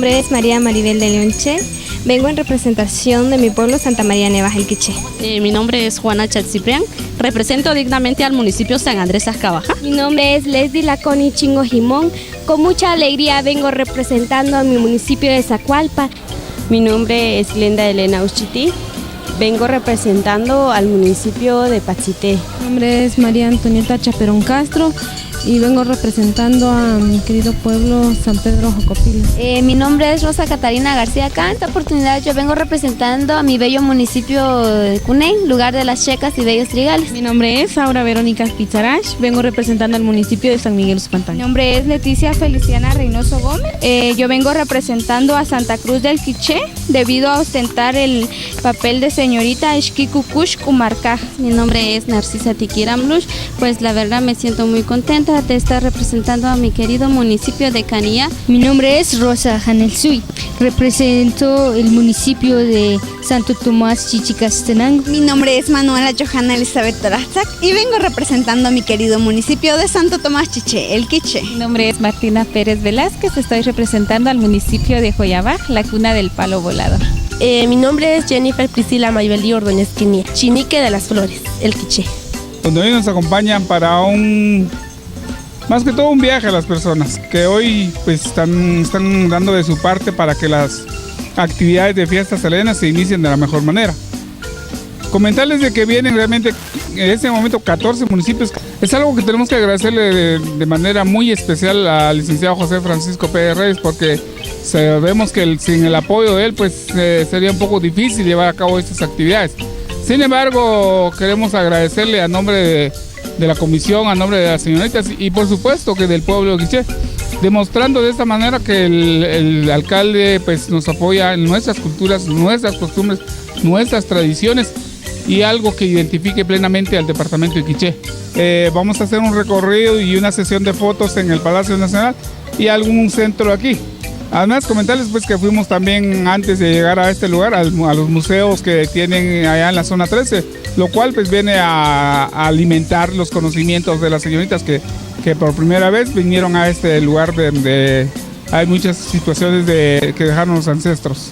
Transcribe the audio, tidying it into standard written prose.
nombre es María Maribel de Leonche. Vengo en representación de mi pueblo Santa María Nevas, el Quiché. Mi nombre es Juana Chatziprián. Represento dignamente al municipio San Andrés Azcabaja. Mi nombre es Leslie Laconi Chingo Jimón. Con mucha alegría vengo representando a mi municipio de Zacualpa. Mi nombre es Glenda Elena Uchití. Vengo representando al municipio de Pachité. Mi nombre es María Antonieta Chaperón Castro y vengo representando a mi querido pueblo San Pedro Jocopilo. Mi nombre es Rosa Catarina García. Acá en esta oportunidad yo vengo representando a mi bello municipio de Cuney, lugar de las checas y bellos trigales. Mi nombre es Aura Verónica Picharash, vengo representando al municipio de San Miguel Uspantán. Mi nombre es Leticia Feliciana Reynoso Gómez. Yo vengo representando a Santa Cruz del Quiché debido a ostentar el papel de señorita Xquicucush Kumarcaj. Mi nombre es Narcisa Tiquiramlush. Pues la verdad me siento muy contenta de estar representando a mi querido municipio de Canía. Mi nombre es Rosa Hanelsui, represento el municipio de Santo Tomás Chichicastenango. Mi nombre es Manuela Johanna Elizabeth Torazzac y vengo representando a mi querido municipio de Santo Tomás Chiché, el Quiché. Mi nombre es Martina Pérez Velázquez, estoy representando al municipio de Joyabaj, la cuna del palo volador. Mi nombre es Jennifer Priscila Maybelí Ordóñez Quinia, Chinique de las Flores, el Quiché. Donde hoy nos acompañan para más que todo un viaje a las personas que hoy pues están dando de su parte para que las actividades de fiestas salenas se inicien de la mejor manera. Comentarles de que vienen realmente en este momento 14 municipios. Es algo que tenemos que agradecerle de manera muy especial al licenciado José Francisco Pérez Reyes, porque sabemos que sin el apoyo de él pues sería un poco difícil llevar a cabo estas actividades. Sin embargo, queremos agradecerle a nombre de la comisión, a nombre de las señoritas y por supuesto que del pueblo de Quiché, demostrando de esta manera que el alcalde pues nos apoya en nuestras culturas, nuestras costumbres, nuestras tradiciones y algo que identifique plenamente al departamento de Quiché. Vamos a hacer un recorrido y una sesión de fotos en el Palacio Nacional y algún centro aquí. Además, comentarles pues que fuimos también antes de llegar a este lugar a los museos que tienen allá en la zona 13, lo cual pues viene a alimentar los conocimientos de las señoritas que por primera vez vinieron a este lugar donde hay muchas situaciones que dejaron los ancestros.